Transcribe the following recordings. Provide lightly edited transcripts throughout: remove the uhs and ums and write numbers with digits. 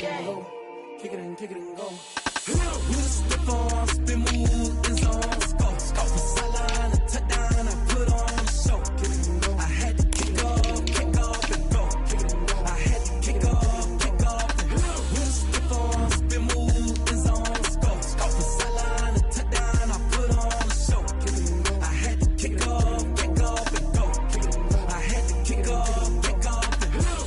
Kick it and go. With a stiff arm, spin move, in zone, scope. From sideline to touchdown, I put on the show. I had to kick off and go. I had to kick off and go. With a stiff arm, spin move, in zone, scope. From sideline to touchdown, I put on the show. I had to kick off and go. I had to kick off and go.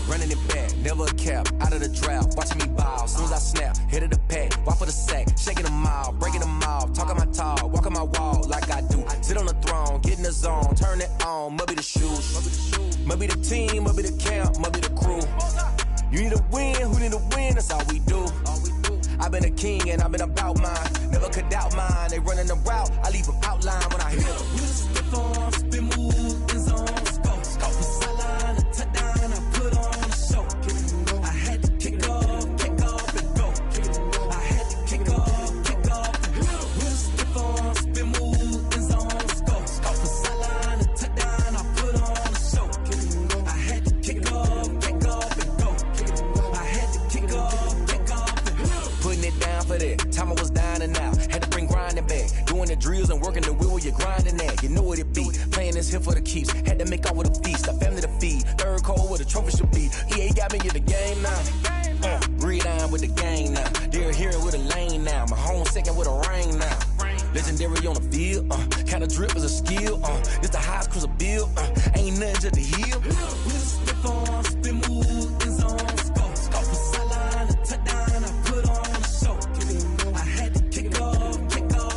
Running it back, never a cap, out of the drought, watching me ball. Soon as I snap, hit of the pack, walk for the sack, shaking them out, breaking them off, talking my talk, walking my wall like I do. Sit on the throne, get in the zone, turn it on, must be the shoes, must be the team, must be the camp, must be the crew. You need a win, who need a win, that's all we do. I've been a king and I've been about mine, never could doubt mine. They running the route, I leave them outline when I hit them. With a stiff arm, spin move, in zone, scope. From sideline to touchdown, I put on the show. I had to kick off and go. I had to kick off. With a stiff arm, spin move, in zone, scope. From sideline to touchdown, I put on the show. I had to kick off and go. I had to kick off and go. Putting it down for that, time I was dying and out. Had to bring grinding back, doing the drills and working the wheel where you're grinding at. You know what it be, playing this here for the keeps. Had to make off with a feast, a family to feed. Third cold where the trophy should be. EA got me in the game now. Breed on with the gang now. They're here with a lane now. My home second with a ring now. Legendary on the field, kinda drip is a skill. This the highest cruiser bill, ain't nothing just to heal. With a stiff arm, spin move, in zone, scope. From sideline to touchdown, I put on the show. I had to kick off and go.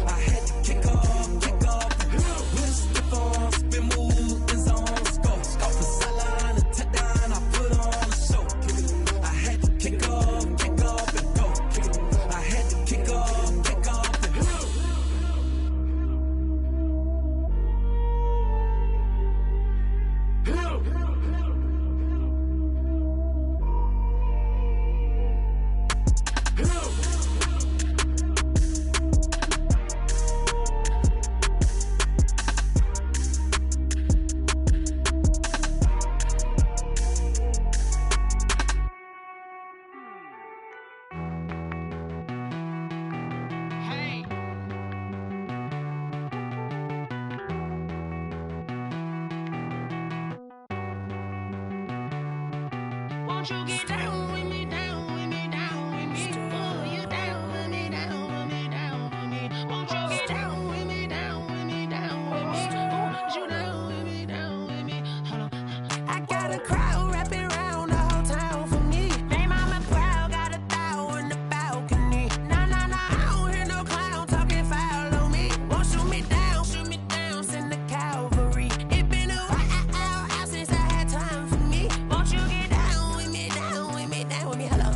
I had to kick off. With a stiff arm, spin move, in zone, scope. From sideline to touchdown, I put on the show. I had to kick off and go. I had to kick off and go. Won't you get down with me, down with me, down with me? Oh, you down with me, down with me, down with me. Won't you get down with me, down with me, down with me? Oh, you down with me, down with me? Hold on. I got a crowd wrapping around the whole town for me. They mama proud, got a thou in the balcony. Nah, I don't hear no clown talking foul on me. Won't shoot me down, send the cavalry. It been a while since I had time for me. Won't you get down with me, down with me, down with me? Hello.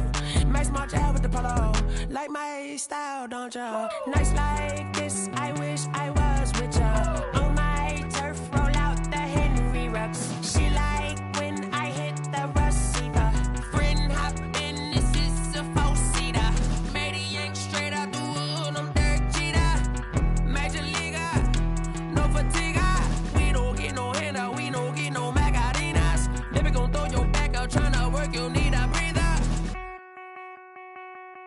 Max March out with the polo. Like my style, don't ya? Nights like this, I wish I was with ya. On my turf, roll out the Henry Rux. She like when I hit the receiver. Friend hop in, this is a four-seater. Made a yank straight out the wood, I'm Derek Jeter. Major leaguer, no fatigue. We don't get no handout, we don't get no Macarinas. Baby gon' throw your back out, tryna work, you need a breather.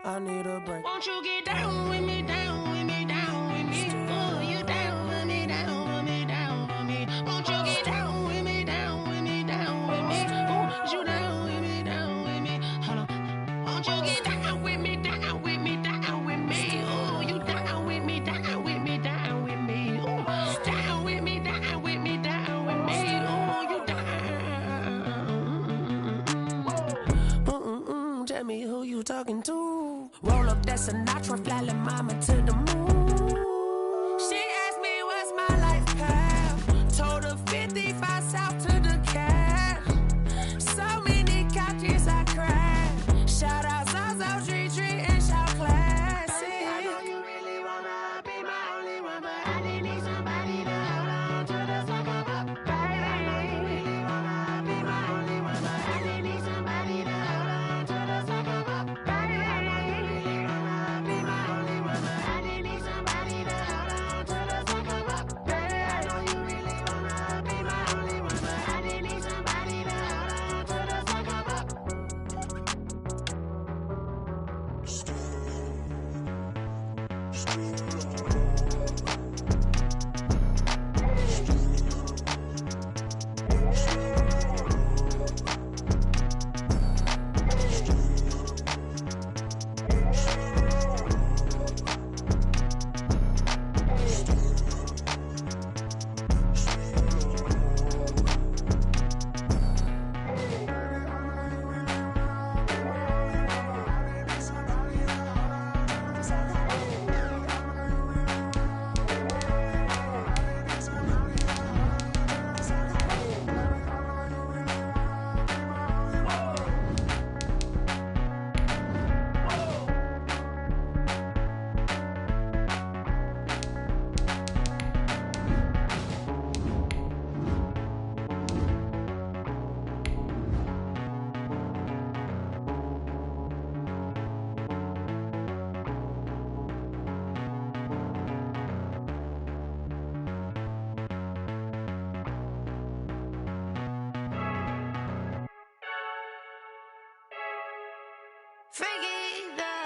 I need a break. Won't you get down with me, down with me, down with me? Oh, you down with me, down with me, down with me? Won't you get down with me, down with me, down with me? Oh, you down with me, down with me? Hold on. Won't you get down with me, down with me, down with me? Oh, you down with me, down with me, down with me? Oh, down with me, down with me, down with me? Oh, you down. Tell me who you talking to. Roll up that Sinatra, fly la mama to the moon. She asked me what's my life path. Told her 55 south to the cash. So many couches I crashed. Shout out Zazo, Tree, and shout classic. I know you really wanna be my only one, but I didn't need somebody to hold on to the sucker up. Baby, I know you really wanna be my only one, but I didn't need somebody to hold on to the sucker up. Baby, I know you really wanna be my only one, but I didn't need somebody.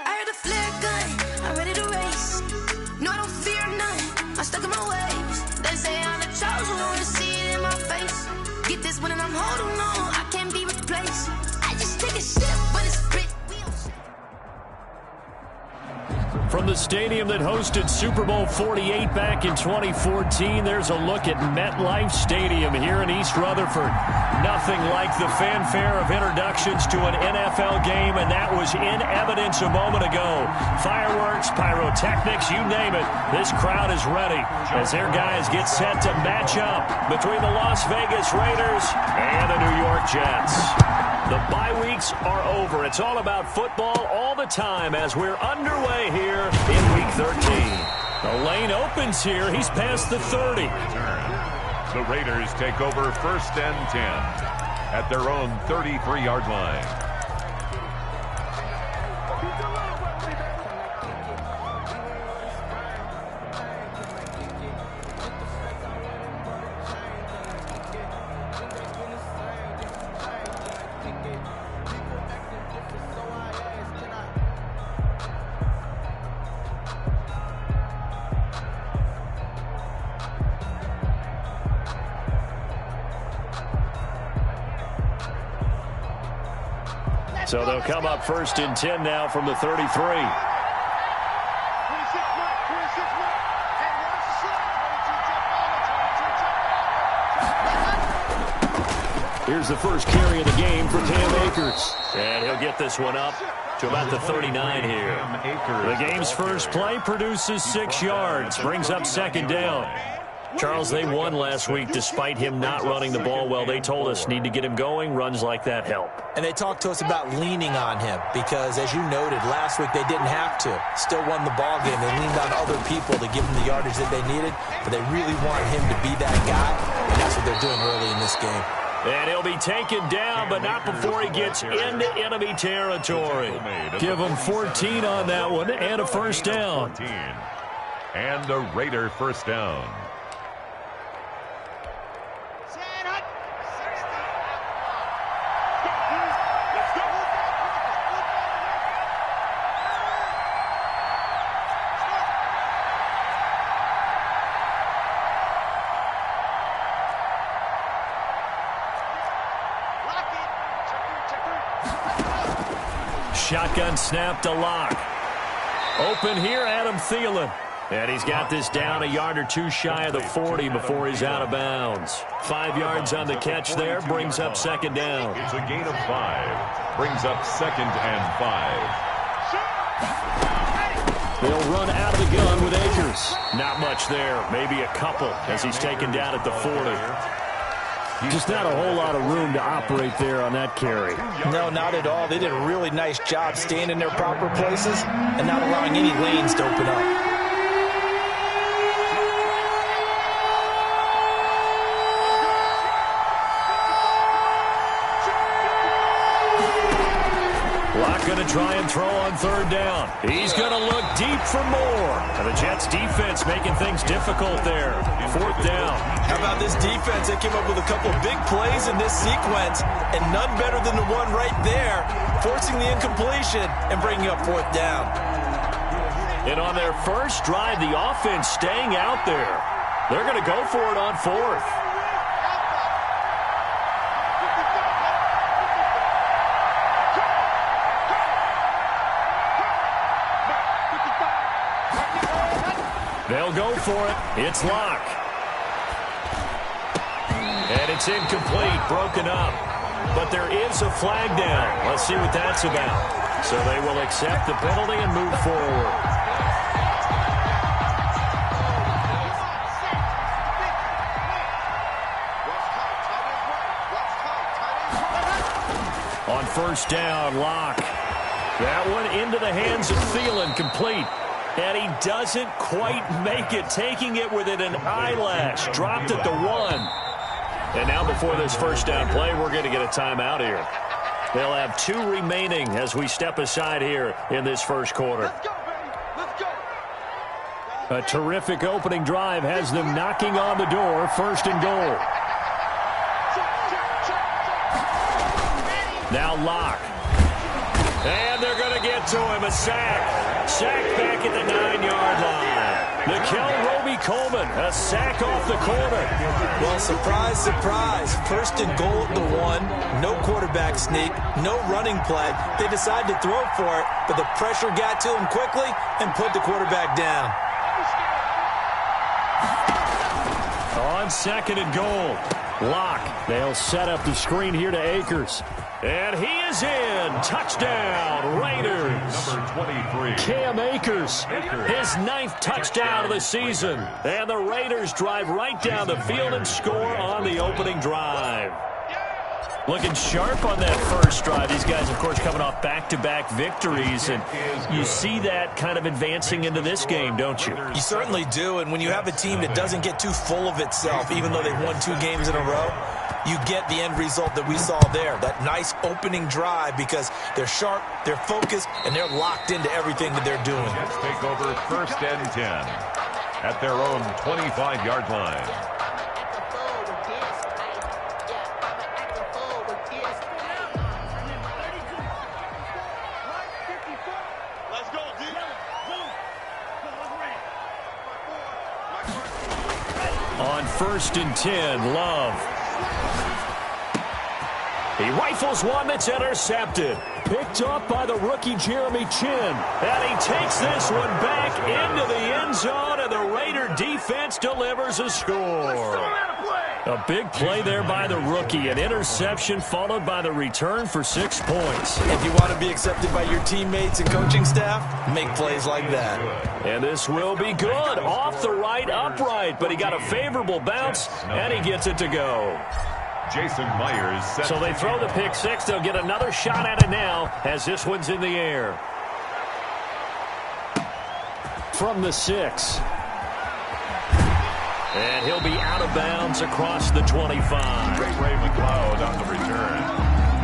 I heard the flare gun, I'm ready to race. No, I don't fear none, I'm stuck in my ways. They say I'm the chosen one, to see it in my face. Get this one and I'm holding on, I can't be replaced. I just take a sip, but it's split. From the stadium that hosted Super Bowl 48 back in 2014, there's a look at MetLife Stadium here in East Rutherford. Nothing like the fanfare of introductions to an NFL game, and that was in evidence a moment ago. Fireworks, pyrotechnics, you name it. This crowd is ready as their guys get set to match up between the Las Vegas Raiders and the New York Jets. The bye weeks are over. It's all about football all the time as we're underway here in Week 13. The lane opens here. He's past the 30. The Raiders take over 1st and 10 at their own 33-yard line. So they'll come up 1st and 10 now from the 33. Here's the first carry of the game for Cam Akers. And he'll get this one up to about the 39 here. The game's first play produces 6 yards, brings up 2nd down. Charles, they won last week despite him not running the ball well. They told us need to get him going. Runs like that help. And they talked to us about leaning on him because, as you noted, last week they didn't have to. Still won the ball game. They leaned on other people to give them the yardage that they needed, but they really wanted him to be that guy, and that's what they're doing early in this game. And he'll be taken down, but not before he gets into enemy territory. Give him 14 on that one and a first down. And a Raider first down. Shotgun snap to Lock. Open here, Adam Thielen. And he's got this down a yard or two shy of the 40 before he's out of bounds. 5 yards on the catch there, brings up 2nd down. It's a gain of 5. Brings up 2nd and 5. They'll run out of the gun with Akers. Not much there, maybe a couple as he's taken down at the 40. Just not a whole lot of room to operate there on that carry. No, not at all. They did a really nice job staying in their proper places and not allowing any lanes to open up. Going to try and throw on 3rd down. He's going to look deep for more. And the Jets defense making things difficult there. 4th down. How about this defense? They came up with a couple of big plays in this sequence, and none better than the one right there, forcing the incompletion and bringing up 4th down. And on their first drive, the offense staying out there. They're going to go for it on fourth. They'll go for it. It's Locke. And it's incomplete, broken up. But there is a flag down. Let's see what that's about. So they will accept the penalty and move forward. On first down, Locke. That one into the hands of Thielen, complete. And he doesn't quite make it, taking it within an eyelash. Dropped at the 1. And now before this first down play, we're going to get a timeout here. They'll have 2 remaining as we step aside here in this first quarter. A terrific opening drive has them knocking on the door, first and goal. Now Locke. And they're going to get to him, a sack. Sack back at the 9-yard line. Nickel Roby-Coleman, a sack off the corner. Well, surprise, surprise. First and goal at the 1. No quarterback sneak, no running play. They decided to throw for it, but the pressure got to him quickly and put the quarterback down. On second and goal, Locke. They'll set up the screen here to Akers. And he is in. Touchdown, Raiders. Number 23. Cam Akers, his 9th touchdown of the season. And the Raiders drive right down the field and score on the opening drive. Looking sharp on that first drive. These guys, of course, coming off back-to-back victories. And you see that kind of advancing into this game, don't you? You certainly do. And when you have a team that doesn't get too full of itself, even though they've won 2 games in a row, you get the end result that we saw there. That nice opening drive because they're sharp, they're focused, and they're locked into everything that they're doing. Jets take over first and 10 at their own 25-yard line. On first and 10, Love. He rifles one that's intercepted. Picked up by the rookie Jeremy Chin. And he takes this one back into the end zone, and the Raider defense delivers a score. A big play there by the rookie. An interception followed by the return for 6 points. If you want to be accepted by your teammates and coaching staff, make plays like that. And this will be good. Off the right upright, but he got a favorable bounce, and he gets it to go. Jason Myers. So they throw the pick 6. They'll get another shot at it now as this one's in the air. From the 6. And he'll be out of bounds across the 25. Ray McLeod on the return.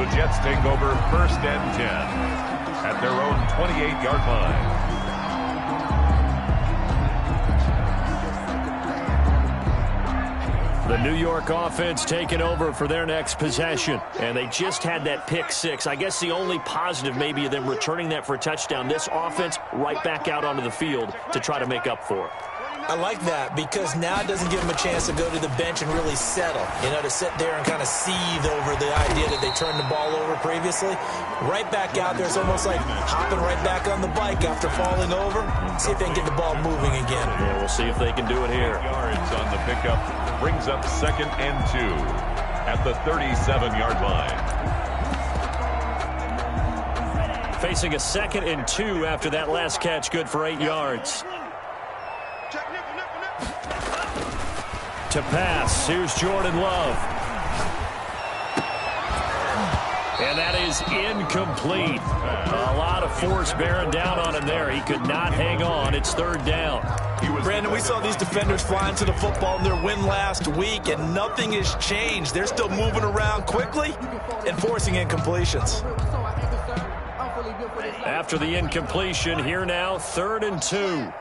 The Jets take over first and 10 at their own 28-yard line. The New York offense taking over for their next possession. And they just had that pick 6. I guess the only positive maybe of them returning that for a touchdown. This offense right back out onto the field to try to make up for it. I like that because now it doesn't give them a chance to go to the bench and really settle. You know, to sit there and kind of seethe over the idea that they turned the ball over previously. Right back out there, it's almost like hopping right back on the bike after falling over. See if they can get the ball moving again. Yeah, we'll see if they can do it here. Yards on the pickup brings up second and 2 at the 37-yard line. Facing a second and 2 after that last catch, good for 8 yards. To pass, here's Jordan Love. And that is incomplete. A lot of force bearing down on him there. He could not hang on. It's third down. Brandon, we saw these defenders flying to the football in their win last week, and nothing has changed. They're still moving around quickly and forcing incompletions. After the incompletion, here now, 3rd and 2.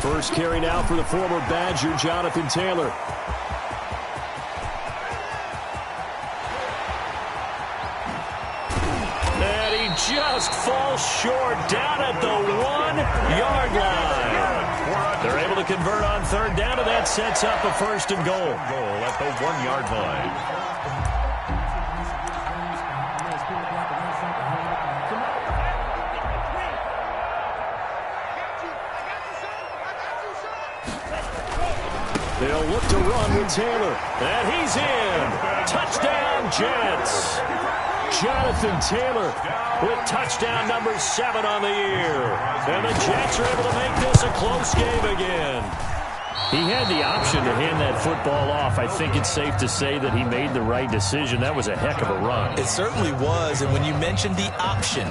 First carry now for the former Badger, Jonathan Taylor. just falls short down at the 1-yard line. They're able to convert on third down, and that sets up a first and goal. Goal at the 1-yard line. They'll look to run with Taylor. And he's in. Touchdown, Jets. Jonathan Taylor with touchdown number 7 on the year. And the Jets are able to make this a close game again. He had the option to hand that football off. I think it's safe to say that he made the right decision. That was a heck of a run. It certainly was. And when you mentioned the option,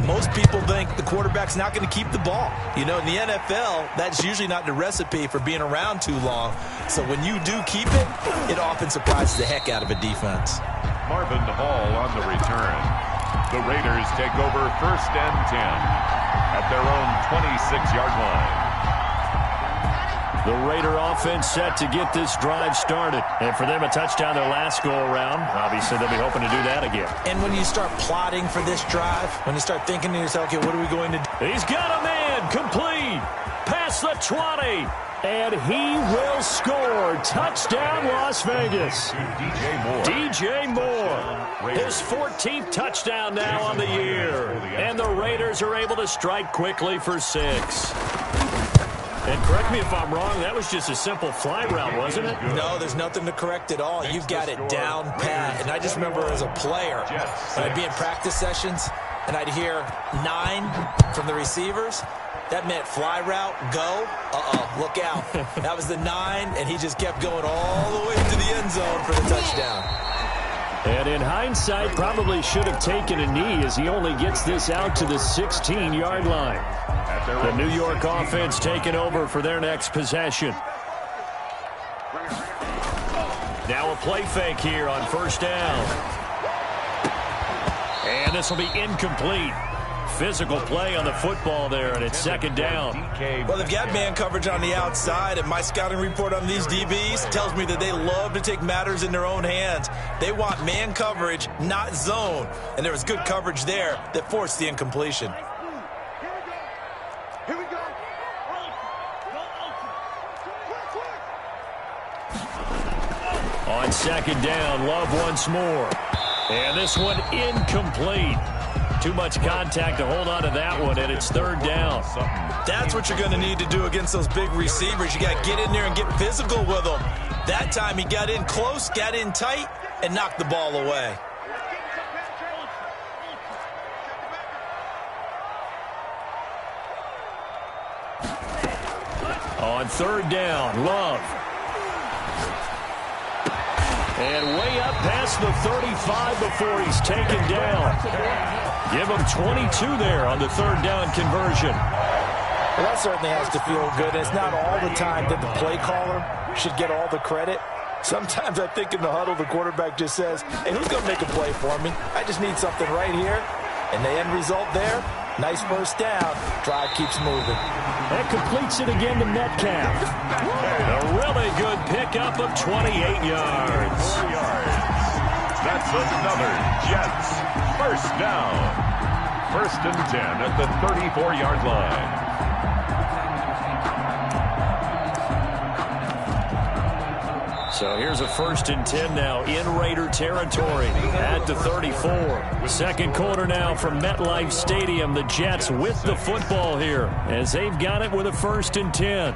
most people think the quarterback's not going to keep the ball. You know, in the NFL, that's usually not the recipe for being around too long. So when you do keep it, it often surprises the heck out of a defense. Marvin Hall on the return. The Raiders take over first and 10 at their own 26-yard line. The Raider offense set to get this drive started. And for them, a touchdown their last go-around. Obviously, they'll be hoping to do that again. And when you start plotting for this drive, when you start thinking to yourself, okay, what are we going to do? He's got a man complete. Past the 20. And he will score. Touchdown, Las Vegas. DJ Moore. His 14th touchdown now on the year. And the Raiders are able to strike quickly for 6. And correct me if I'm wrong, that was just a simple fly route, wasn't it? No, there's nothing to correct at all. You've got it down pat. And I just remember as a player, when I'd be in practice sessions, and I'd hear 9 from the receivers, that meant fly route, go. Look out. That was the 9, and he just kept going all the way to the end zone for the touchdown. And in hindsight, probably should have taken a knee as he only gets this out to the 16-yard line. The New York offense taking over for their next possession. Now a play fake here on first down. And this will be incomplete. Physical play on the football there, and it's second down. Well, they've got man coverage on the outside, and my scouting report on these DBs tells me that they love to take matters in their own hands. They want man coverage, not zone. And there was good coverage there that forced the incompletion. On second down, Love once more. And this one incomplete. Too much contact to hold on to that one, and it's third down. That's what you're going to need to do against those big receivers. You got to get in there and get physical with them. That time he got in close, got in tight, and knocked the ball away. On third down, Love. And way up past the 35 before he's taken down. Give him 22 there on the third down conversion. Well, that certainly has to feel good. It's not all the time that the play caller should get all the credit. Sometimes I think in the huddle, the quarterback just says, hey, who's going to make a play for me? I just need something right here. And the end result there, nice first down. Drive keeps moving. That completes it again to Metcalf. A really good pickup of 28 yards. That's another Jets first down. First and 10 at the 34-yard line. So here's a first and 10 now in Raider territory at the 34. Second quarter now from MetLife Stadium. The Jets with the football here as they've got it with a first and 10.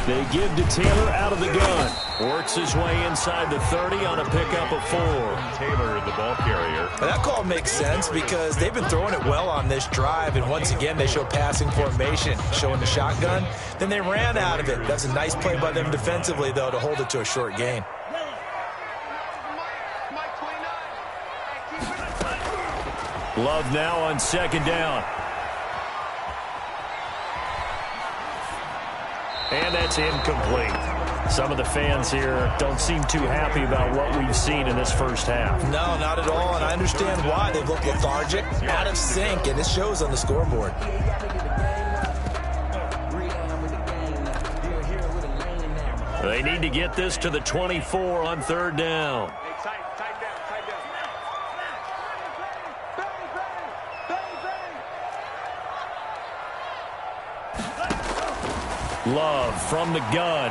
They give to Taylor out of the gun. Works his way inside the 30 on a pickup of 4. Taylor, the ball carrier. That call makes sense because they've been throwing it well on this drive, and once again they show passing formation, showing the shotgun. Then they ran out of it. That's a nice play by them defensively, though, to hold it to a short gain. Love now on second down. And that's incomplete. Some of the fans here don't seem too happy about what we've seen in this first half. No, not at all, and I understand why. They've looked lethargic, out of sync, and this shows on the scoreboard. They need to get this to the 24 on third down. Love from the gun.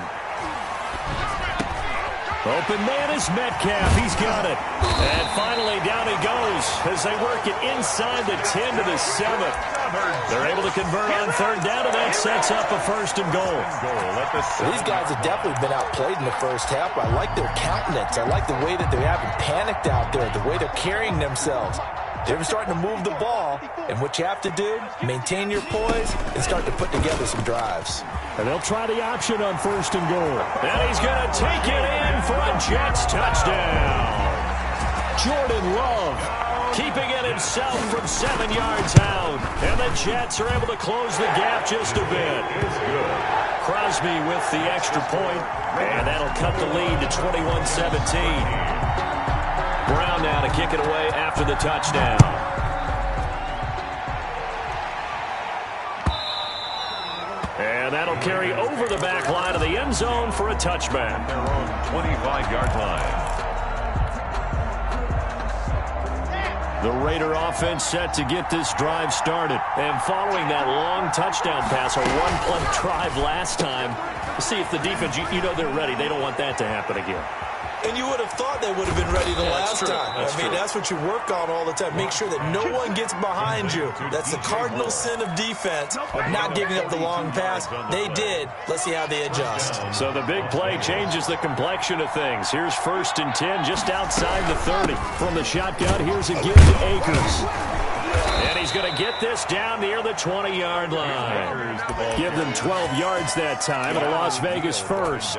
Open man is Metcalf. He's got it. And finally down he goes as they work it inside the 10 to the 7. They're able to convert on third down, and that sets up a first and goal. These guys have definitely been outplayed in the first half. I like their countenance. I like the way that they haven't panicked out there, the way they're carrying themselves. They're starting to move the ball, and what you have to do, maintain your poise and start to put together some drives. And they'll try the option on first and goal. And he's going to take it in for a Jets touchdown. Jordan Love keeping it himself from 7 yards out. And the Jets are able to close the gap just a bit. Crosby with the extra point, and that'll cut the lead to 21-17. Brown now to kick it away after the touchdown. And that'll carry over the back line of the end zone for a touchback. Their own 25-yard line. The Raider offense set to get this drive started. And following that long touchdown pass, a one-play drive last time, see if the defense, you know they're ready. They don't want that to happen again. And you would have thought they would have been ready the last time. That's what you work on all the time. Make sure that no one gets behind you. That's the cardinal sin of defense, of not giving up the long pass. They did. Let's see how they adjust. So the big play changes the complexion of things. Here's first and 10 just outside the 30. From the shotgun, here's a give to Akers. And he's going to get this down near the 20-yard line. Give them 12 yards that time at a Las Vegas first.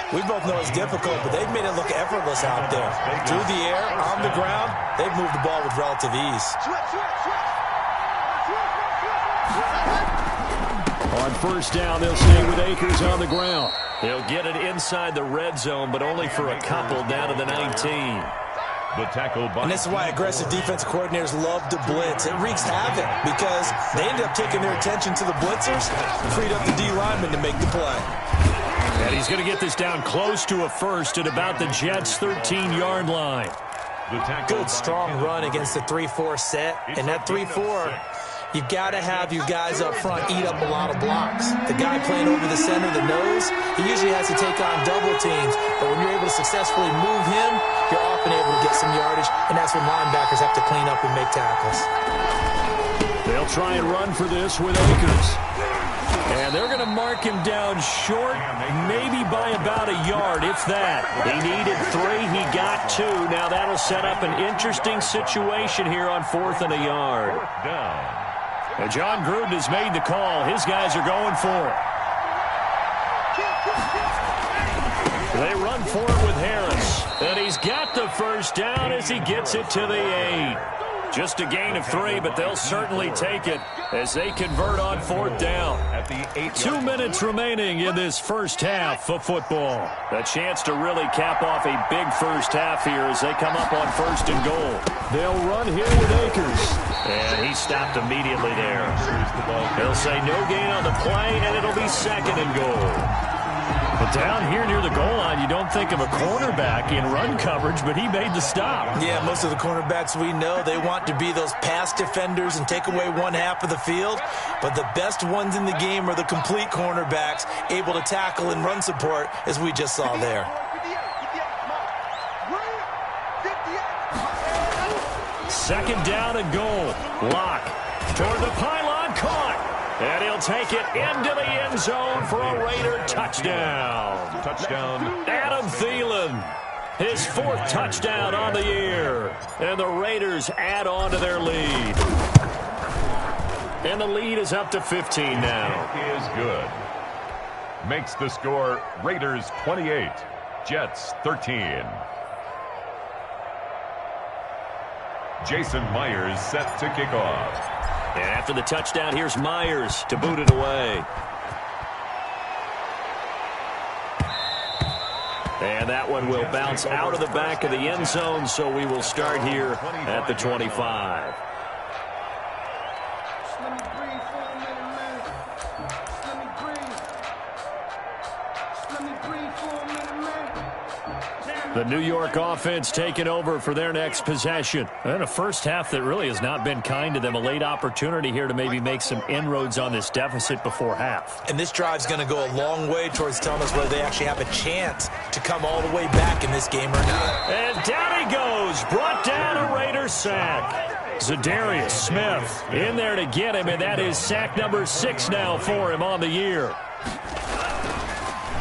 We both know it's difficult, but they've made it look effortless out there. Through the air, on the ground, they've moved the ball with relative ease. On first down, they'll stay with Akers on the ground. He'll get it inside the red zone, but only for a couple down to the 19. The tackle by... And this is why aggressive defensive coordinators love to blitz. It wreaks havoc because they end up taking their attention to the blitzers, freed up the D lineman to make the play. And he's going to get this down close to a first at about the Jets' 13-yard line. Good, strong run against the 3-4 set. And that 3-4, you've got to have your guys up front eat up a lot of blocks. The guy playing over the center, the nose, he usually has to take on double teams. But when you're able to successfully move him, you're often able to get some yardage. And that's when linebackers have to clean up and make tackles. They'll try and run for this with Akers. And they're going to mark him down short, maybe by about a yard, if that. He needed 3, he got 2. Now that'll set up an interesting situation here on 4th and a yard. And John Gruden has made the call. His guys are going for it. They run for it with Harris. And he's got the first down as he gets it to the 8. Just a gain of 3, but they'll certainly take it as they convert on 4th down. 2 minutes remaining in this first half of football. A chance to really cap off a big first half here as they come up on first and goal. They'll run here with Akers. And he stopped immediately there. They'll say no gain on the play, and it'll be second and goal. But down here near the goal line, you don't think of a cornerback in run coverage, but he made the stop. Yeah, most of the cornerbacks we know, they want to be those pass defenders and take away one half of the field. But the best ones in the game are the complete cornerbacks, able to tackle and run support, as we just saw there. Second down and goal. Lock toward the pylon, caught. And he'll take it into the end zone for a Raider touchdown. Adam Thielen, his 4th touchdown on the year. And the Raiders add on to their lead. And the lead is up to 15 now. Is good. Makes the score Raiders 28, Jets 13. Jason Myers set to kick off. And after the touchdown, here's Myers to boot it away. And that one will bounce out of the back of the end zone, so we will start here at the 25. Let me breathe. The New York offense taking over for their next possession. And a first half that really has not been kind to them. A late opportunity here to maybe make some inroads on this deficit before half. And this drive's going to go a long way towards telling us whether they actually have a chance to come all the way back in this game or not. And down he goes. Brought down a Raiders sack. Za'Darius Smith in there to get him, and that is sack number 6 now for him on the year.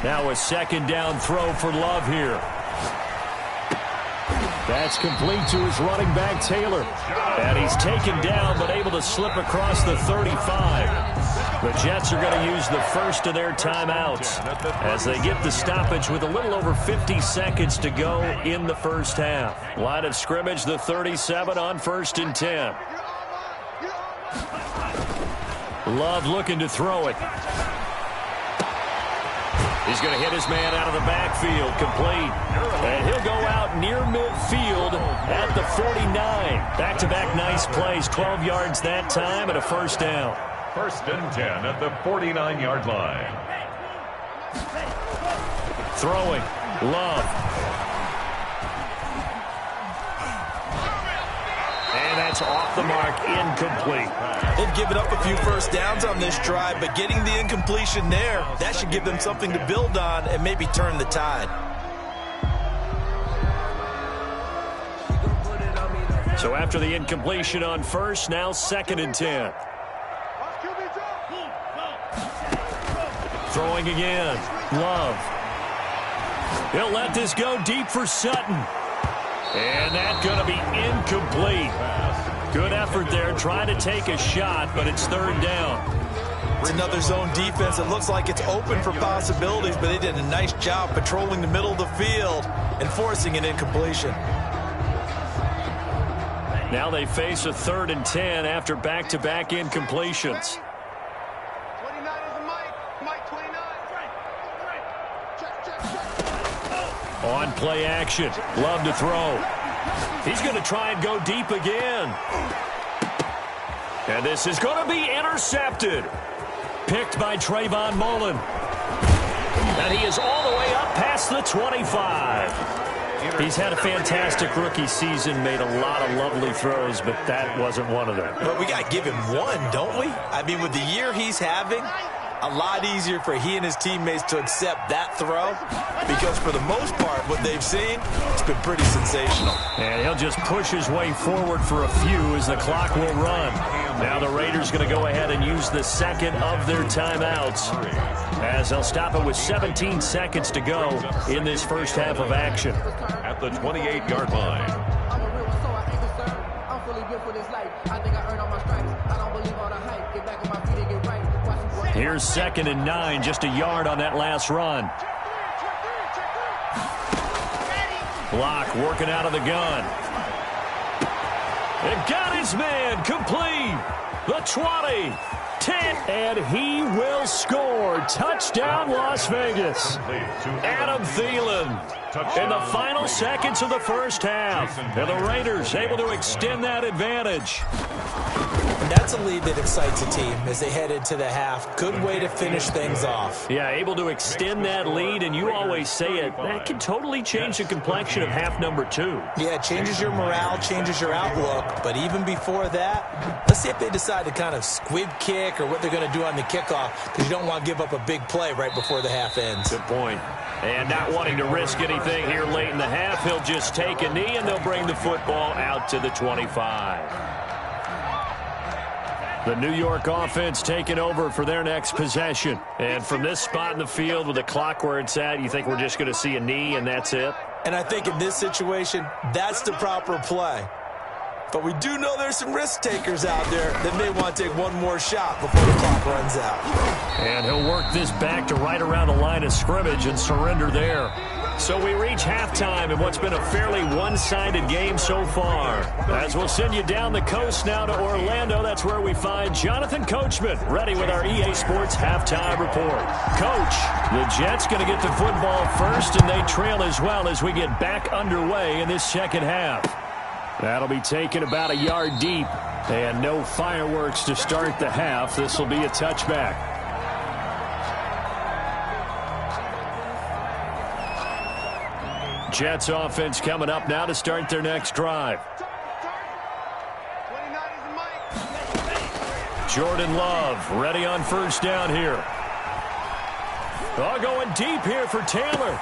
Now a second down throw for Love here. That's complete to his running back, Taylor. And he's taken down, but able to slip across the 35. The Jets are going to use the first of their timeouts as they get the stoppage with a little over 50 seconds to go in the first half. Line of scrimmage, the 37 on 1st and 10. Love looking to throw it. He's going to hit his man out of the backfield, complete. And he'll go out near midfield at the 49. Back-to-back nice plays, 12 yards that time and a first down. 1st and 10 at the 49-yard line. Throwing, Love. And that's off the mark, incomplete. They've given up a few first downs on this drive, but getting the incompletion there, that should give them something to build on and maybe turn the tide. So after the incompletion on first, now 2nd and 10. Throwing again, Love. He'll let this go deep for Sutton. And that's going to be incomplete. Good effort there, trying to take a shot, but it's 3rd down. It's another zone defense. It looks like it's open for possibilities, but they did a nice job patrolling the middle of the field and forcing an incompletion. Now they face a 3rd and 10 after back-to-back incompletions. 29 is Mike 29. On play action, Love to throw. He's going to try and go deep again. And this is going to be intercepted. Picked by Trayvon Mullen. And he is all the way up past the 25. He's had a fantastic rookie season, made a lot of lovely throws, but that wasn't one of them. But we got to give him one, don't we? I mean, with the year he's having, a lot easier for he and his teammates to accept that throw because for the most part, what they've seen, it's been pretty sensational. And he'll just push his way forward for a few as the clock will run. Now the Raiders going to go ahead and use the second of their timeouts as they'll stop it with 17 seconds to go in this first half of action. At the 28-yard line. I'm a real so I ain't concerned. I'm fully built for this life. I think I earned all my stripes. I don't believe all the hype. Get back on my feet and get right. Here's 2nd and 9, just a yard on that last run. Block working out of the gun. And got his man complete. The 20, 10, and he will score. Touchdown, Las Vegas. Adam Thielen in the final seconds of the first half. And the Raiders able to extend that advantage. And that's a lead that excites a team as they head into the half. Good way to finish things off. Yeah, able to extend that lead, and you always say it, that can totally change the complexion of half number 2. Yeah, it changes your morale, changes your outlook. But even before that, let's see if they decide to kind of squib kick or what they're going to do on the kickoff because you don't want to give up a big play right before the half ends. Good point. And not wanting to risk anything here late in the half, he'll just take a knee, and they'll bring the football out to the 25. The New York offense taking over for their next possession. And from this spot in the field with the clock where it's at, you think we're just going to see a knee and that's it? And I think in this situation, that's the proper play. But we do know there's some risk takers out there that may want to take one more shot before the clock runs out. And he'll work this back to right around the line of scrimmage and surrender there. So we reach halftime in what's been a fairly one-sided game so far. As we'll send you down the coast now to Orlando, that's where we find Jonathan Coachman ready with our EA Sports Halftime Report. Coach, the Jets going to get the football first, and they trail as well as we get back underway in this second half. That'll be taken about a yard deep, and no fireworks to start the half. This will be a touchback. Jets offense coming up now to start their next drive. Jordan Love ready on first down here. Oh, going deep here for Taylor.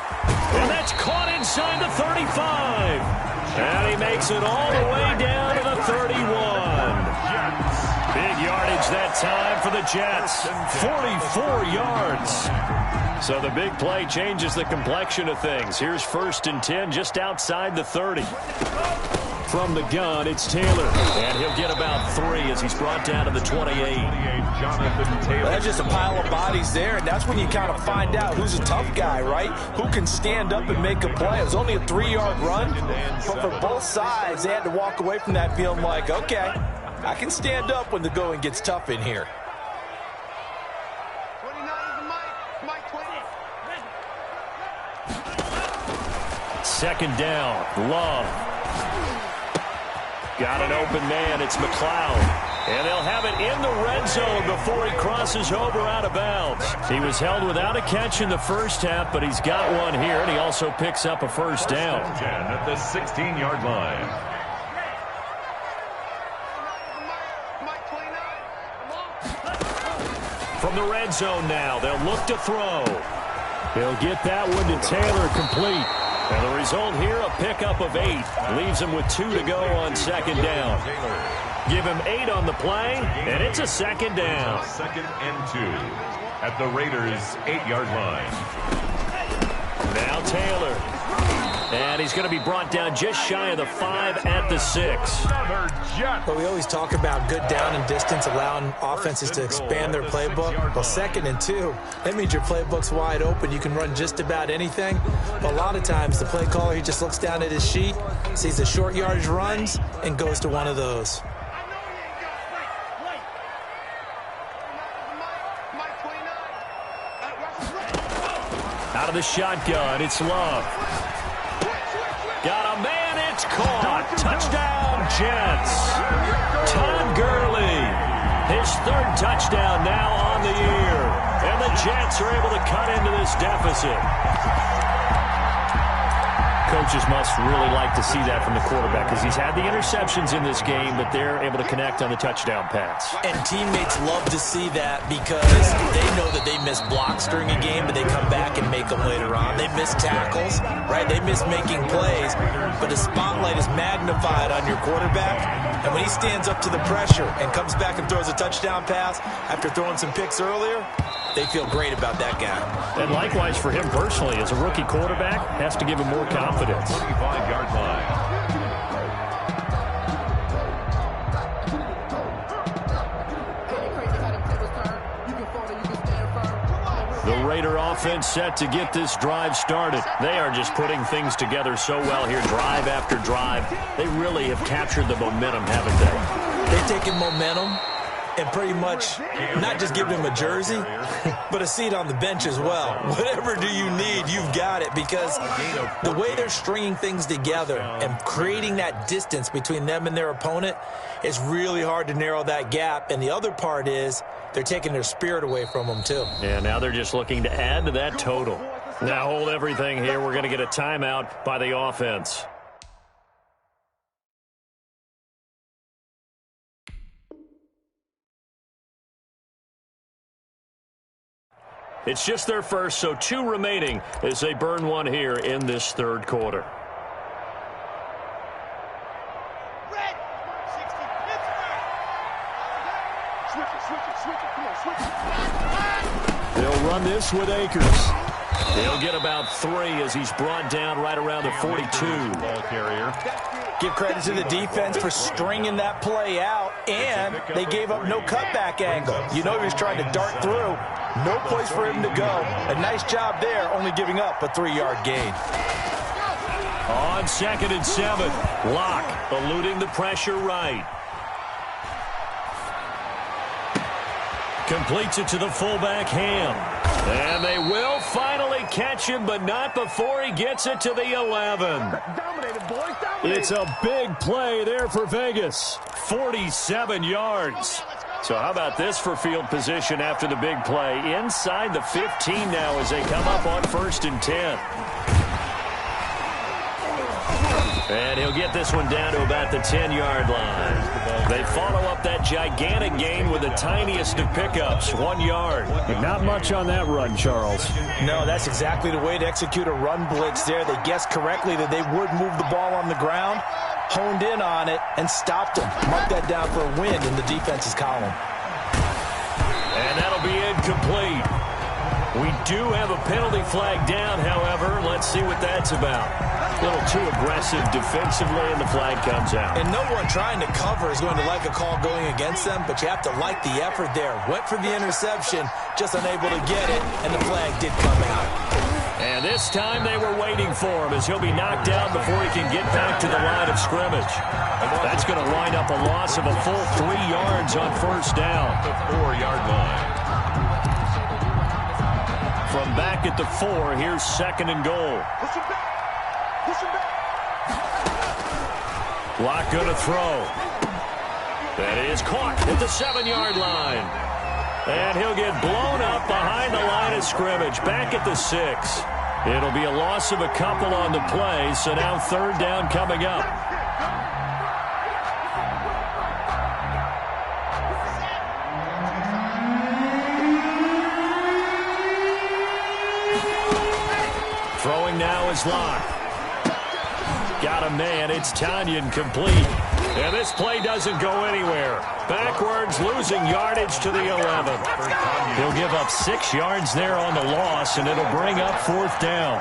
And that's caught inside the 35. And he makes it all the way down to the 31. Big yardage that time for the Jets. 44 yards. So the big play changes the complexion of things. Here's 1st and 10 just outside the 30. From the gun, it's Taylor. And he'll get about 3 as he's brought down to the 28. That's just a pile of bodies there, and that's when you kind of find out who's a tough guy, right? Who can stand up and make a play. It was only a 3-yard run, but for both sides, they had to walk away from that feeling like, okay, I can stand up when the going gets tough in here. 29 is Mike 20. 2nd down, Love. Got an open man. It's McLeod. And they'll have it in the red zone before he crosses over out of bounds. He was held without a catch in the first half, but he's got one here, and he also picks up a first down. 10 at the 16-yard line. From the red zone now, they'll look to throw. He'll get that one to Taylor, complete. And the result here, a pickup of 8. Leaves him with 2 to go on 2nd down. Give him 8 on the play, and it's a 2nd down. 2nd and 2 at the Raiders' 8-yard line. Now Taylor. And he's going to be brought down just shy of the 5 at the 6. But we always talk about good down and distance, allowing offenses to expand their playbook. Well, 2nd and 2, that means your playbook's wide open. You can run just about anything. But a lot of times, the play caller, he just looks down at his sheet, sees the short yardage runs, and goes to one of those. Out of the shotgun, it's Love. Got a man, it's caught. Touchdown, Jets. Todd Gurley, his 3rd touchdown now on the year. And the Jets are able to cut into this deficit. Coaches must really like to see that from the quarterback because he's had the interceptions in this game, but they're able to connect on the touchdown pass. And teammates love to see that because they know that they miss blocks during a game, but they come back and make them later on. They miss tackles, right? They miss making plays, but the spotlight is magnified on your quarterback. And when he stands up to the pressure and comes back and throws a touchdown pass after throwing some picks earlier, they feel great about that guy. And likewise for him personally, as a rookie quarterback, has to give him more confidence. 35-yard line. The Raider offense set to get this drive started. They are just putting things together so well here, drive after drive. They really have captured the momentum, haven't they? They've taken momentum and pretty much not just giving him a jersey, but a seat on the bench as well. Whatever do you need, you've got it, because the way they're stringing things together and creating that distance between them and their opponent is really hard to narrow that gap. And the other part is they're taking their spirit away from them too. Yeah, now they're just looking to add to that total. Now hold everything here. We're going to get a timeout by the offense. It's just their first, so 2 remaining as they burn one here in this 3rd quarter. Red 60 Pittsburgh. Switch it. Come on, switch it. They'll run this with Akers. He'll get about 3 as he's brought down right around the 42. Ball carrier. Give credit to the defense for stringing that play out, and they gave up no cutback angle. You know he was trying to dart through. No place for him to go. A nice job there, only giving up a 3-yard gain. On 2nd and 7, Locke eluding the pressure right. Completes it to the fullback, Ham. And they will finally catch him, but not before he gets it to the 11. It's a big play there for Vegas. 47 yards. So how about this for field position after the big play? Inside the 15 now as they come up on 1st and 10. And he'll get this one down to about the 10-yard line. They follow up that gigantic gain with the tiniest of pickups, 1 yard. But not much on that run, Charles. No, that's exactly the way to execute a run blitz there. They guessed correctly that they would move the ball on the ground, honed in on it, and stopped them. Mark that down for a win in the defense's column. And that'll be incomplete. We do have a penalty flag down, however. Let's see what that's about. A little too aggressive defensively, and the flag comes out. And no one trying to cover is going to like a call going against them, but you have to like the effort there. Went for the interception, just unable to get it, and the flag did come out. And this time they were waiting for him as he'll be knocked out before he can get back to the line of scrimmage. That's going to wind up a loss of a full 3 yards on first down. The 4-yard line. From back at the 4, here's 2nd and goal. Locke going to throw. That is caught at the 7-yard line. And he'll get blown up behind the line of scrimmage, back at the 6. It'll be a loss of a couple on the play, so now 3rd down coming up. Throwing now is Locke. Got a man. It's Tonyan complete. And this play doesn't go anywhere. Backwards, losing yardage to the 11. He'll give up 6 yards there on the loss, and it'll bring up 4th down.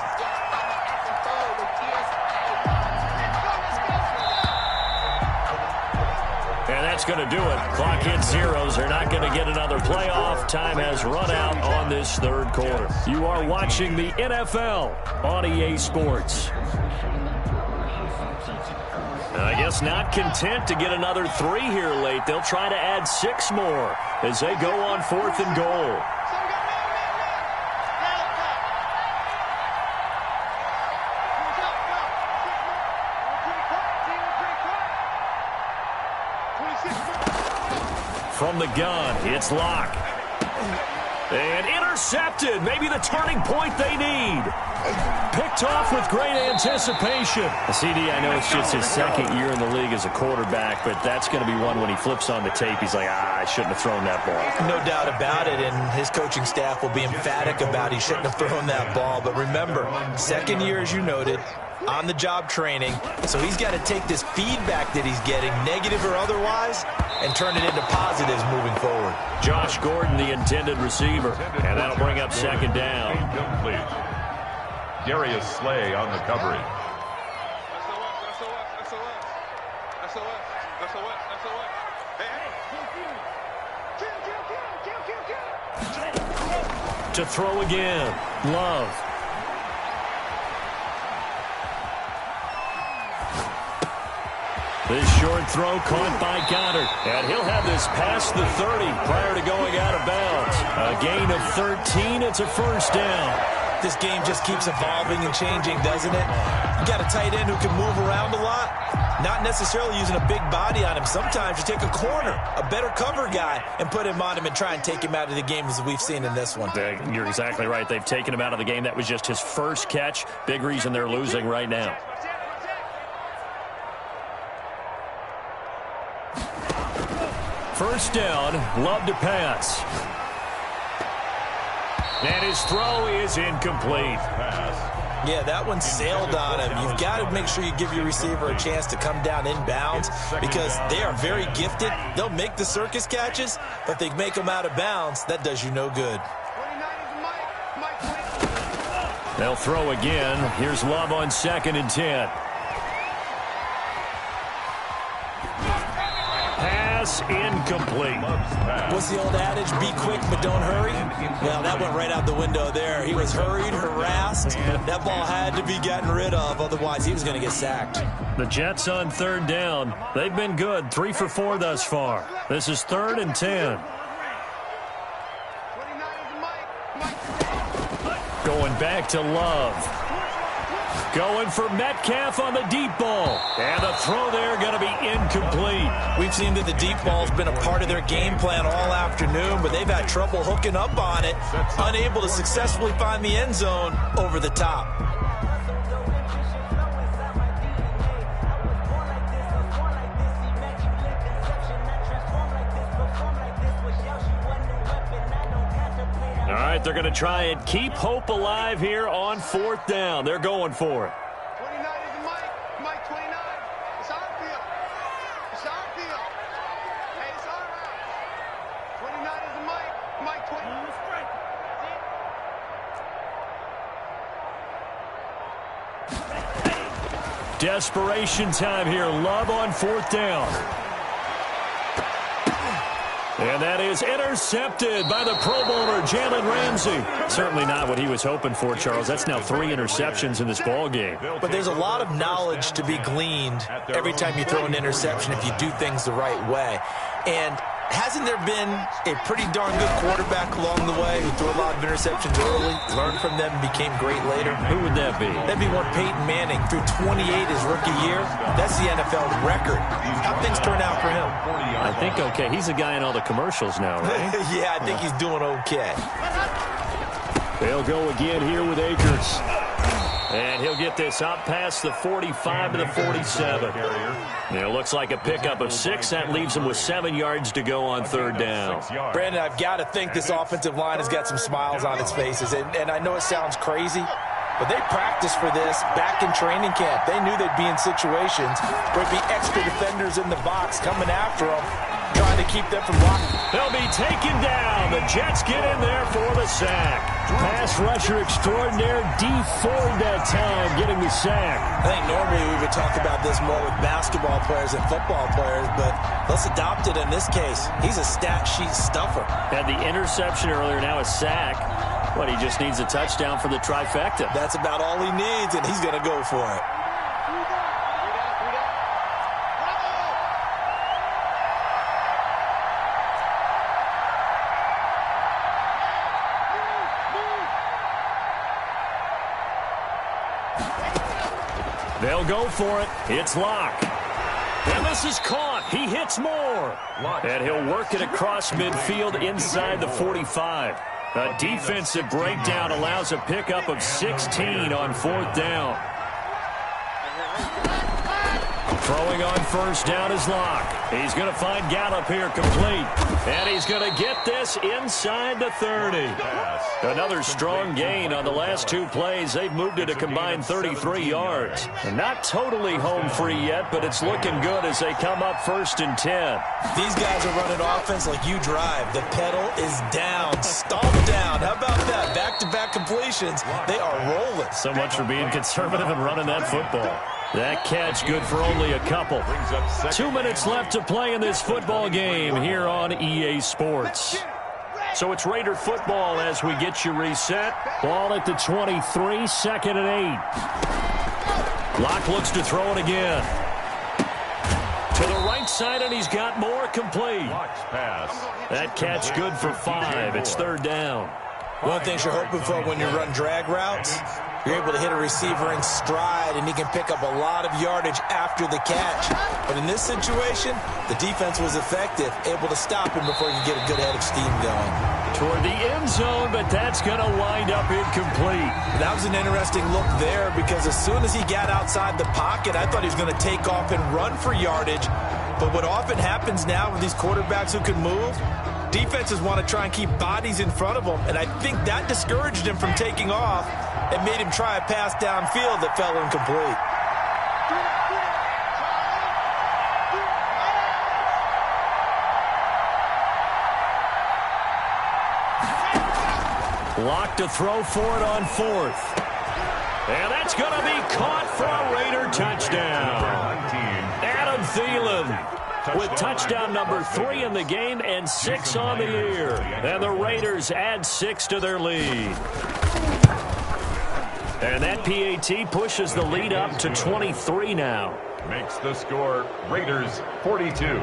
And that's going to do it. Clock hits zeros. They're not going to get another playoff. Time has run out on this 3rd quarter. You are watching the NFL on EA Sports. And I guess not content to get another 3 here late. They'll try to add 6 more as they go on 4th and goal. From the gun, it's Locke. And intercepted. Maybe the turning point they need. Picked off with great anticipation. CD, I know it's just his 2nd year in the league as a quarterback, but that's going to be one when he flips on the tape. He's like, I shouldn't have thrown that ball. No doubt about it, and his coaching staff will be emphatic about he shouldn't have thrown that ball. But remember, 2nd year, as you noted, on-the-job training. So he's got to take this feedback that he's getting, negative or otherwise, and turn it into positives moving forward. Josh Gordon, the intended receiver, and that'll bring up 2nd down. Incomplete. Darius Slay on the coverage. To throw again, Love. This short throw caught by Goddard. And he'll have this past the 30 prior to going out of bounds. A gain of 13. It's a 1st down. This game just keeps evolving and changing, doesn't it? You got a tight end who can move around a lot. Not necessarily using a big body on him. Sometimes you take a corner, a better cover guy, and put him on him and try and take him out of the game as we've seen in this one. You're exactly right. They've taken him out of the game. That was just his 1st catch. Big reason they're losing right now. First down, Love to pass. And his throw is incomplete. Yeah, that one sailed on him. You've got to make sure you give your receiver a chance to come down inbounds because they are very gifted. They'll make the circus catches, but they make them out of bounds. That does you no good. They'll throw again. Here's Love on 2nd and 10. Pass incomplete. What's the old adage? Be quick, but don't hurry. Well, that went right out the window there. He was hurried, harassed. That ball had to be gotten rid of. Otherwise, he was going to get sacked. The Jets on 3rd down. They've been good. 3 for 4 thus far. This is 3rd and 10. Going back to Love. Going for Metcalf on the deep ball. And the throw there going to be incomplete. We've seen that the deep ball's been a part of their game plan all afternoon, but they've had trouble hooking up on it. Unable to successfully find the end zone over the top. But they're going to try and keep hope alive here on 4th down. They're going for it. 29 is the Mike. Mike 29. It's our field. It's our field. Hey, it's our house. 29 is the Mike. Mike 29. Desperation time here. Love on 4th down. And that is intercepted by the Pro Bowler, Jalen Ramsey. Certainly not what he was hoping for, Charles. That's now 3 interceptions in this ball game. But there's a lot of knowledge to be gleaned every time you throw an interception if you do things the right way. And hasn't there been a pretty darn good quarterback along the way who threw a lot of interceptions early, learned from them, and became great later? Who would that be? That'd be one Peyton Manning. Threw 28 his rookie year. That's the NFL record. How'd things turn out for him? I think okay. He's a guy in all the commercials now, right? Yeah, I think he's doing okay. They'll go again here with Akers. And he'll get this up past the 45 to the 47. And it looks like a pickup of 6. That leaves him with 7 yards to go on 3rd down. Brandon, I've got to think this offensive line has got some smiles on its faces. And I know it sounds crazy, but they practiced for this back in training camp. They knew they'd be in situations where there'd be extra defenders in the box coming after them, trying to keep them from blocking. They'll be taken down. The Jets get in there for the sack. Pass rusher extraordinaire, Dee Ford that time getting the sack. I think normally we would talk about this more with basketball players and football players, but let's adopt it in this case. He's a stat sheet stuffer. Had the interception earlier, now a sack. But he just needs a touchdown for the trifecta. That's about all he needs, and he's going to go for it. They'll go for it. It's Locke. And this is caught. He hits more. And he'll work it across midfield inside the 45. A defensive breakdown allows a pickup of 16 on 4th down. Throwing on 1st down is Locke. He's going to find Gallup here complete. And he's going to get this inside the 30. Another strong gain on the last 2 plays. They've moved it a combined 33 yards. Not totally home free yet, but it's looking good as they come up 1st and 10. These guys are running offense like you drive. The pedal is down, stomped down. How about that? Back-to-back completions. They are rolling. So much for being conservative and running that football. That catch good for only a couple. 2 minutes left to play in this football game here on EA Sports. So it's Raider football as we get you reset. Ball at the 23, 2nd and 8. Locke looks to throw it again. To the right side, and he's got more complete. That catch good for 5. It's 3rd down. One thing you're hoping for when you run drag routes, you're able to hit a receiver in stride, and he can pick up a lot of yardage after the catch. But in this situation, the defense was effective, able to stop him before he could get a good head of steam going. Toward the end zone, but that's going to wind up incomplete. That was an interesting look there because as soon as he got outside the pocket, I thought he was going to take off and run for yardage. But what often happens now with these quarterbacks who can move, defenses want to try and keep bodies in front of them, and I think that discouraged him from taking off and made him try a pass downfield that fell incomplete. Locke to throw for it on 4th. And that's going to be caught for a Raider touchdown. Adam Thielen with touchdown number 3 in the game and 6 on the year. And the Raiders add 6 to their lead. And that PAT pushes the lead up to 23 now. Makes the score Raiders 42,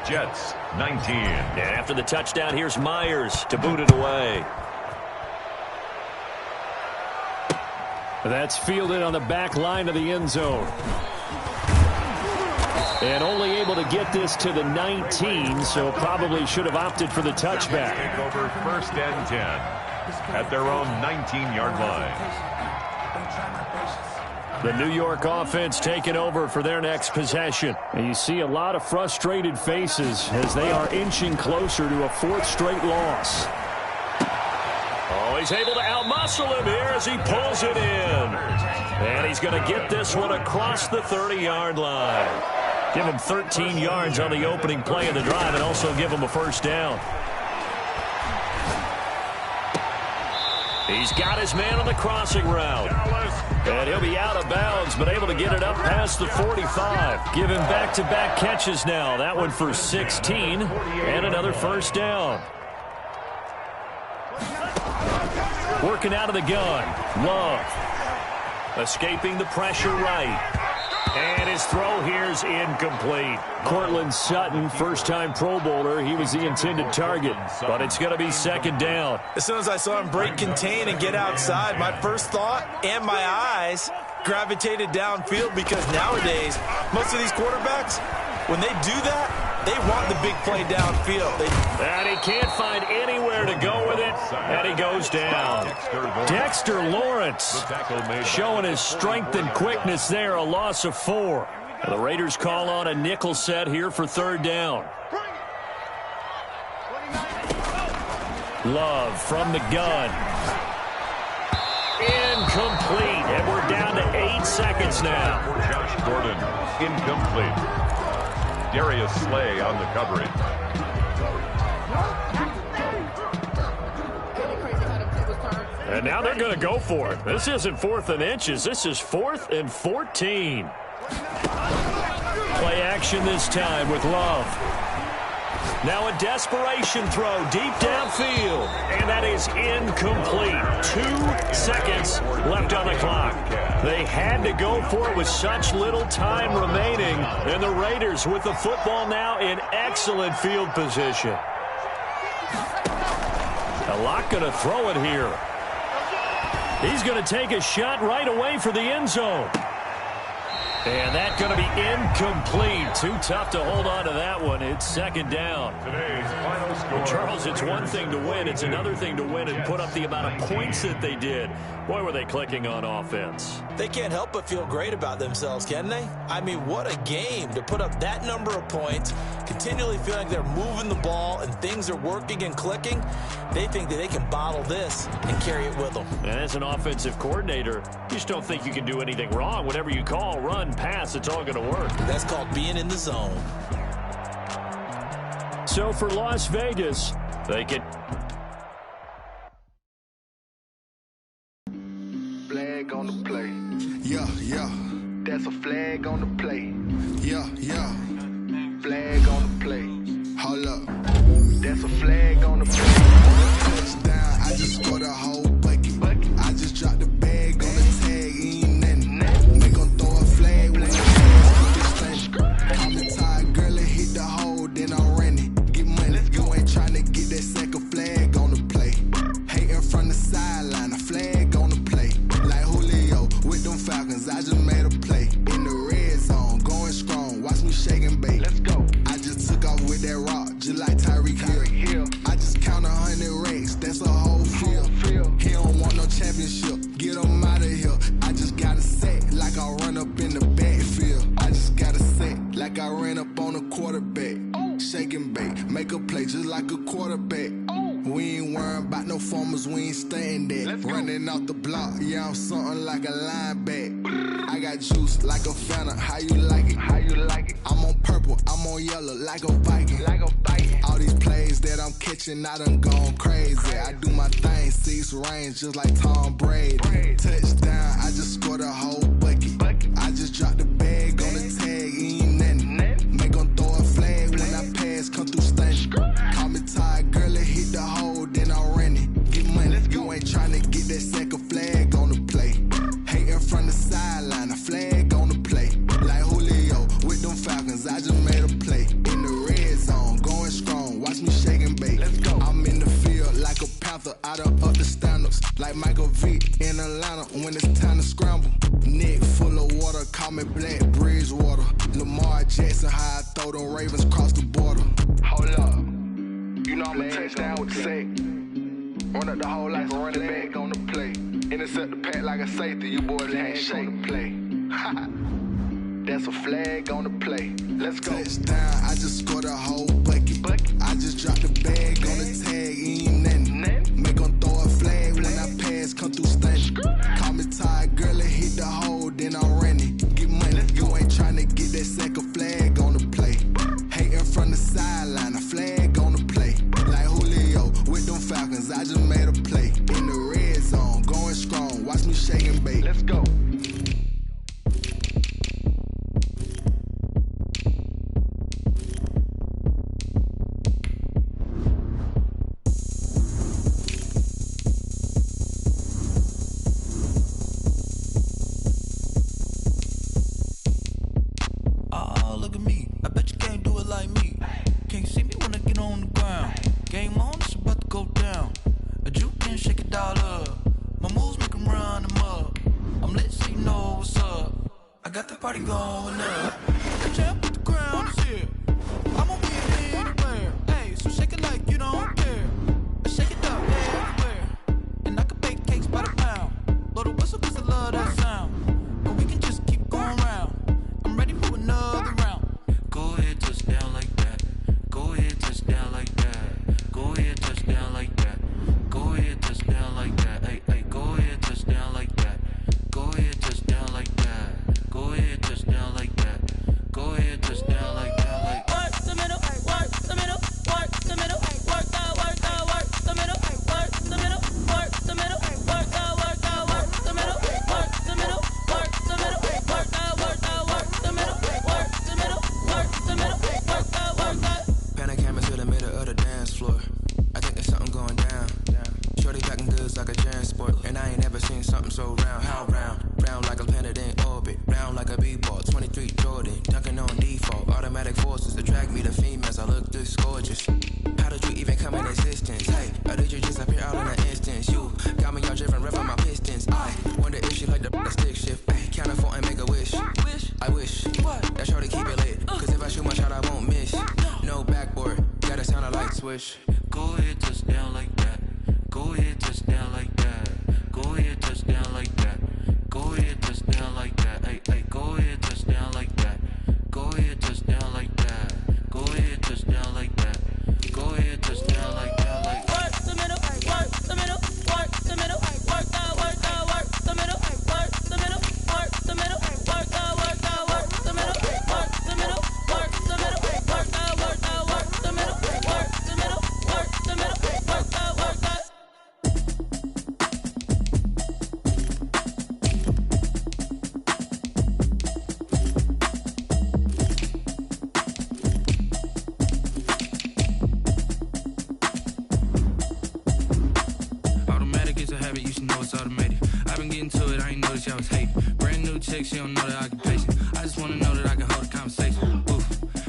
Jets 19. And after the touchdown, here's Myers to boot it away. That's fielded on the back line of the end zone. And only able to get this to the 19, so probably should have opted for the touchback. Take over 1st and 10 at their own 19-yard line. The New York offense taking over for their next possession. And you see a lot of frustrated faces as they are inching closer to a 4th straight loss. Oh, he's able to outmuscle him here as he pulls it in. And he's going to get this one across the 30-yard line. Give him 13 yards on the opening play of the drive and also give him a first down. He's got his man on the crossing route. And he'll be out of bounds, but able to get it up past the 45. Give him back-to-back catches now. That one for 16 and another first down. Working out of the gun. Love. Escaping the pressure right. And his throw here is incomplete. Cortland Sutton, first-time Pro Bowler. He was the intended target. But it's going to be second down. As soon as I saw him break contain and get outside, my first thought and my eyes gravitated downfield, because nowadays, most of these quarterbacks, when they do that, they want the big play downfield. And he can't find anywhere to go with it, and he goes down. Dexter Lawrence showing his strength and quickness there, a loss of 4. And the Raiders call on a nickel set here for third down. Love from the gun. Incomplete, and we're down to 8 seconds now. Josh Gordon, incomplete. Darius Slay on the coverage. And now they're going to go for it. This isn't 4th and inches. This is 4th and 14. Play action this time with Love. Now a desperation throw deep downfield. And that is incomplete. 2 seconds left on the clock. They had to go for it with such little time remaining. And the Raiders with the football now in excellent field position. A lot going to throw it here. He's going to take a shot right away for the end zone. And that's going to be incomplete. Too tough to hold on to that one. It's second down. Today's final score. Charles, it's one thing to win. It's another thing to win and put up the amount of points that they did. Boy, were they clicking on offense. They can't help but feel great about themselves, can they? I mean, what a game to put up that number of points, continually feeling like they're moving the ball and things are working and clicking. They think that they can bottle this and carry it with them. And as an offensive coordinator, you just don't think you can do anything wrong. Whatever you call, run, pass, it's all going to work. That's called being in the zone. So for Las Vegas, they can... Flag on the play. Yeah, yeah. That's a flag on the play. Yeah, yeah. Flag on the play. Hold up. That's a flag on the play. Touchdown, I just scored a whole bucket. I just dropped the bag on the tag, ain't nothing. They gon' throw a flag when the pass thing. I'm the tired girl that hit the hole, then I'm running. Get money, you ain't tryna get that second flag on the play. Hating from the sideline, a flag on the play. Like Julio with them Falcons, I just made a play. In the red zone, going strong, watch me shake and bake. Let's go. I just took off with that rock, just like Tyreek Hill. I just count 100 racks, that's a whole field. He don't want no championship, get him out of here. I just got a set, like I run up in the backfield. I just got a set, like I ran up on a quarterback. Shake and bake, make a play just like a quarterback. We ain't worrying about no formers, we ain't staying there. Running off the block, yeah, I'm something like a linebacker. I got juice like a Fanta, how you like it? How you like it? I'm on purple, I'm on yellow, like a Viking. Like a Viking. All these plays that I'm catching, I done gone crazy. I do my thing, 6 range, just like Tom Brady. Touchdown, I just scored a whole bucket. I just dropped the bag on the tag, ain't nothing. Make them throw a flag when I pass, come through stunning. Call me tired girl that hit the hole, then I ran it. Get money, you ain't tryna get that second flag on the play. Hating from the sideline, a flag on the play. Like Julio with them Falcons, I just made a play. In the red zone, going strong, watch me shake and bake. Let's go. I'm in the field like a Panther, I done up the standards. Like Michael Vick in Atlanta when it's time to scramble. Neck full of water, call me Black Bridgewater. Lamar Jackson, how I throw them Ravens across the border. Hold up. You know I'm a touchdown with the sack. Run up the hole like a running back on the play. Intercept the pack like a safety. You boys can't shake the play. That's a flag on the play. Let's go. Touchdown, I just scored a whole bucket. I just dropped the bag on the tag, ain't nothing. Make them throw a flag seconds, I just made a play. In the red zone, going strong, watch me shake and bake. Let's go. Oh, look at me. I bet you can't do it like me. Can't see me when I get on the ground. Game on, it's about to go down. A juke and shake it all up. My moves make them run them up. I'm lit so you know what's up. I got the party going up. The champ with the crown is here. I'm gonna be anywhere. Hey, so shake it like you don't care. Shake it up everywhere. And I can bake cakes by the pound. Blow the whistle cause I love that sound. But we can just keep going round. I'm ready for another round. Go ahead, touch down like that. Go ahead, touch down like that. Go ahead, touch down like that. Go ahead, touch down like that. Hey, hey, go ahead, touch down like that. Go ahead, touch down like that. Go ahead, touch down like that. Go ahead, touch down like that. Like work the middle, work the middle, work the middle, work that, work the middle, work the middle, work the middle, work that, work the middle, work the middle, work the middle, work that, work the middle, work the middle, work the middle, work that, work that. Pan camera to the middle of the dance floor. I think there's something going down. Shorty packing goods like a transport, and I ain't never seen something so round. How round? Round like a planet in orbit, round like a b-ball. 23 Jordan, dunking on default. Automatic forces attract me to females. I look this gorgeous. How did you even come in existence? Hey, or did you just appear out in an instance? You got me all driven, revving my pistons. I wonder if she like the stick shift. Ay, count a 4 and make a wish. I wish that shorty keep it lit. Cause if I shoot my shot, I won't miss. No backboard, gotta sound a light switch. Go ahead, touch down like that. Go ahead, touch down like that. Go ahead, touch down like that. Go ahead, touch down like that. Hey, hey, go ahead, touch down like that. Go ahead, touch down like that. Go ahead, touch down like that. Go ahead, touch down like that. Like work the middle, work the middle, work the middle, work that, work the middle, work the middle, work the middle, work that, work the middle, work the middle, work the middle, work that, work the middle, work the middle, work the middle, work that, work that. I was hating. Brand new chick, she don't know the occupation. I just wanna know that I can hold a conversation. Oof,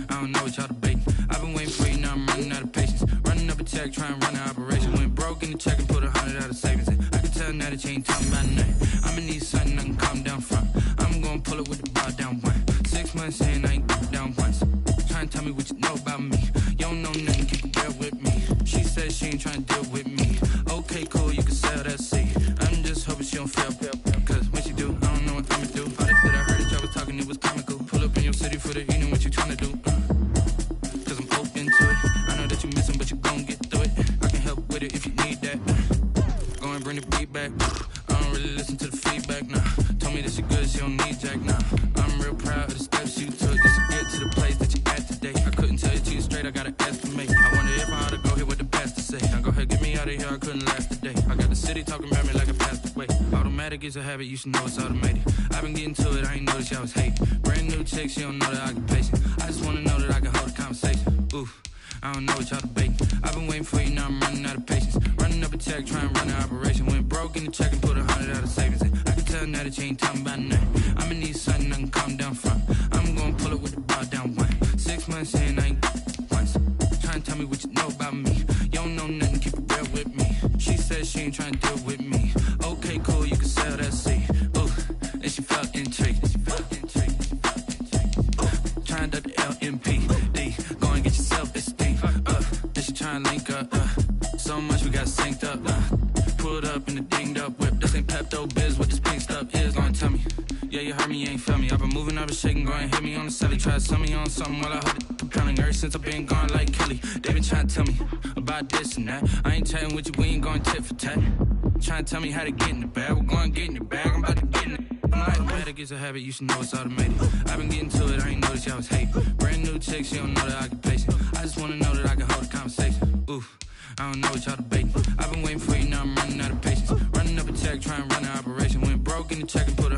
I don't know what y'all debating. I've been waiting for you, now I'm running out of patience. Running up a check, trying to run an operation. Went broke in the check and put 100 out of savings in. I can tell now that you ain't talking about nothing. I'ma need something I can calm down front. I'm gonna pull it with the bar down one. 6 months in, I ain't down once. Trying to tell me what you know about me. You don't know nothing, keep it real with me. She said she ain't trying to deal with me. Okay, cool, you can sell that seat. I'm just hoping she don't feel. Cause when she do, I don't know what I'ma do. All that I heard that y'all was talking, it was comical. Pull up in your city for the evening, what you tryna do? Cause I'm open to it. I know that you missing, but you gon' get through it. I can help with it if you need that. Go and bring the beat back. I don't really listen to the feedback, nah. Told me that she good, she don't need jack, nah. I'm real proud of the steps you took just to get to the place that you at today. I couldn't tell it to you straight, I gotta estimate. I wonder if I ought to go here with the pastor say. Now go ahead, get me out of here, I couldn't last today. I got the city talking about me like I passed away. Automatic is a habit, you should know it's automated. I've been getting to it, I ain't noticed y'all was hating. Brand new chick, she don't know the occupation. I just wanna know that I can hold a conversation. Oof, I don't know what y'all debating. I've been waiting for you, now I'm running out of patience. Running up a check, trying to run an operation. Went broke in the check and put 100 out of savings in. I can tell now that you ain't talking about nothing. I'ma need something I can calm down front. I'm gonna pull it with the bar down one. 6 months in, I ain't once. Trying to tell me what you know about me. You don't know nothing, keep it real with me. She said she ain't trying to deal with me. Okay, cool, you can sell that seat. Ooh, and she felt intrigued. Trying to the LMPD. Go and get your self-esteem. Then she trying to link up. So much we got synced up. Pulled up in the dinged up whip. This ain't Pepto-Biz, what this pink stuff is. Gonna tell me. Yeah, you heard me, you ain't feel me. I've been moving, I've been shaking, go and hit me on the celly. Try to sell me on something while I hold it compelling. Ever since I've been gone like Kelly, they been trying to tell me about this and that. I ain't chatting with you, we ain't going tit for tat. Trying to tell me how to get in the bag. We're going to get in the bag, I'm about to get in it. I'm like, automatic is a habit, you should know it's automated. I've been getting to it, I ain't noticed y'all was hating. Brand new chick, she don't know the occupation. I just wanna know that I can hold a conversation. Oof, I don't know what y'all debating. I've been waiting for you, now I'm running out of patience. Running up a check, trying to run an operation. Went broke in the check and put